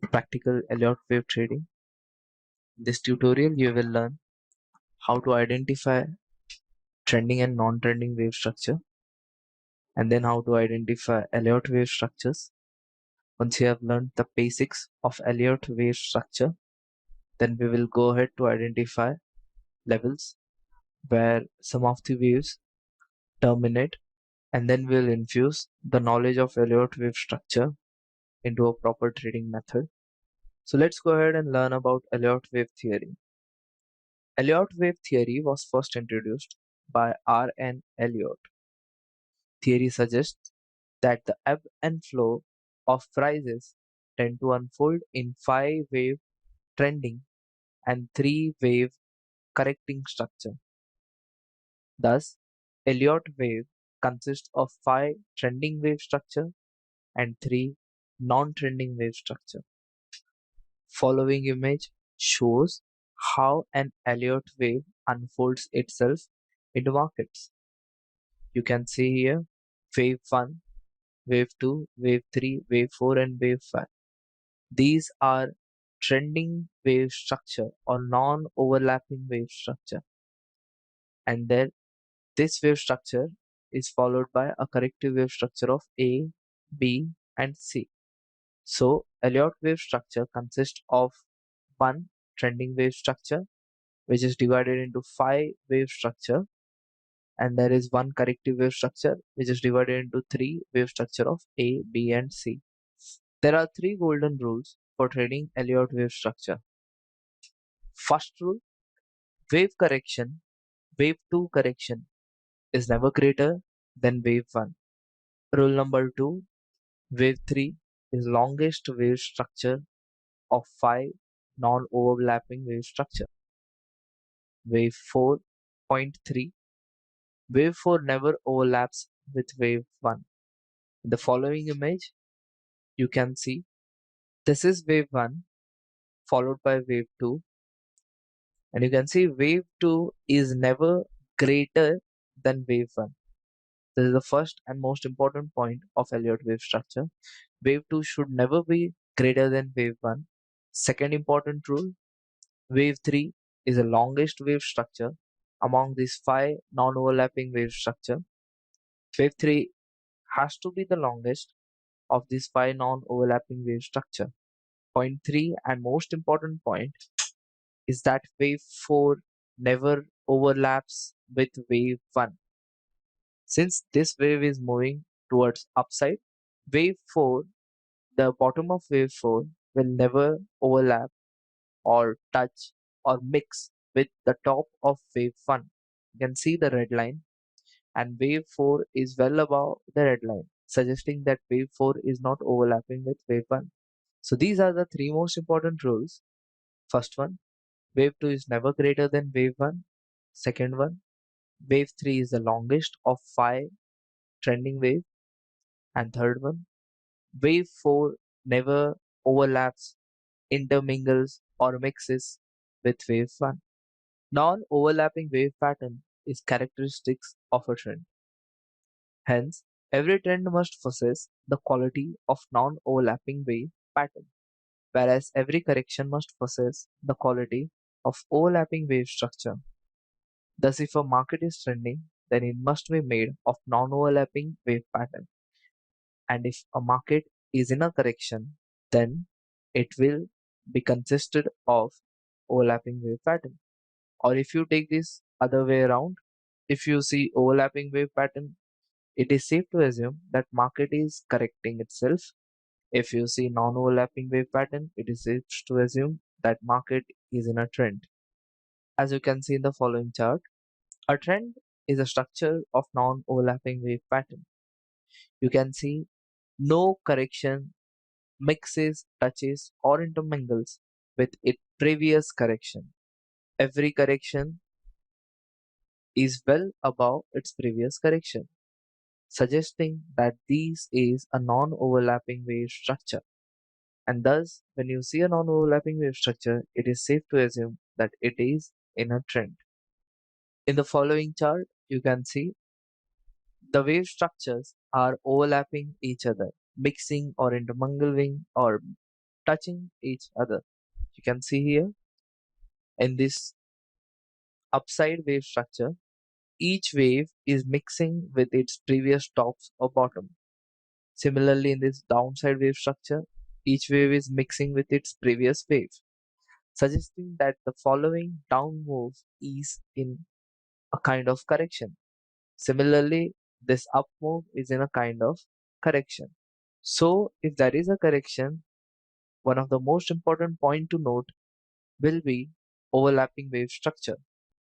Practical Elliott wave trading. In this tutorial, you will learn how to identify trending and non-trending wave structure, and then how to identify Elliott wave structures. Once you have learned the basics of Elliott wave structure, then we will go ahead to identify levels where some of the waves terminate, and then we'll infuse the knowledge of Elliott wave structure into a proper trading method. So let's go ahead and learn about Elliott wave theory. Elliott wave theory was first introduced by R. N. Elliott. Theory suggests that the ebb and flow of prices tend to unfold in 5-wave trending and 3-wave correcting structure. Thus, Elliott wave consists of 5 trending wave structure and 3 non-trending wave structure. Following image shows how an Elliott wave unfolds itself in the markets. You can see here wave 1, wave 2, wave 3, wave 4 and wave 5. These are trending wave structure or non-overlapping wave structure, and then this wave structure is followed by a corrective wave structure of A, B and C. So Elliott wave structure consists of one trending wave structure which is divided into 5 wave structure, and there is one corrective wave structure which is divided into 3 wave structure of A, B and C. There are 3 golden rules for trading Elliott wave structure. First rule, wave correction, wave 2 correction is never greater than wave 1. Rule number 2, wave 3 is longest wave structure of 5 non-overlapping wave structure. Wave 4.3, wave 4 never overlaps with wave 1. In the following image, you can see this is wave 1 followed by wave 2, and you can see wave 2 is never greater than wave 1. This is the first and most important point of Elliott wave structure. Wave 2 should never be greater than wave 1. Second important rule, wave 3 is the longest wave structure among these 5 non-overlapping wave structure. Wave 3 has to be the longest of these 5 non-overlapping wave structure. Point 3 and most important point is that wave 4 never overlaps with wave 1. Since this wave is moving towards upside, wave 4, the bottom of wave 4 will never overlap or touch or mix with the top of wave 1. You can see the red line, and wave 4 is well above the red line, suggesting that wave 4 is not overlapping with wave 1. So these are the 3 most important rules. First one, wave 2 is never greater than wave 1. Second one, wave 3 is the longest of 5 trending wave. And third one, wave 4 never overlaps, intermingles or mixes with wave 1. Non-overlapping wave pattern is characteristics of a trend. Hence, every trend must possess the quality of non-overlapping wave pattern, whereas every correction must possess the quality of overlapping wave structure. Thus, if a market is trending, then it must be made of non-overlapping wave pattern. And if a market is in a correction, then it will be consisted of overlapping wave pattern. Or if you take this other way around, if you see overlapping wave pattern, it is safe to assume that market is correcting itself. If you see non-overlapping wave pattern, it is safe to assume that market is in a trend. As you can see in the following chart, a trend is a structure of non-overlapping wave pattern. You can see no correction mixes, touches, or intermingles with its previous correction. Every correction is well above its previous correction, suggesting that this is a non-overlapping wave structure. And thus, when you see a non-overlapping wave structure, it is safe to assume that it is in a trend. In the following chart, you can see the wave structures are overlapping each other, mixing or intermingling or touching each other. You can see here in this upside wave structure, each wave is mixing with its previous tops or bottom. Similarly, in this downside wave structure, each wave is mixing with its previous wave, suggesting that the following down move is in a kind of correction. Similarly, this up move is in a kind of correction. So, if there is a correction, one of the most important point to note will be overlapping wave structure.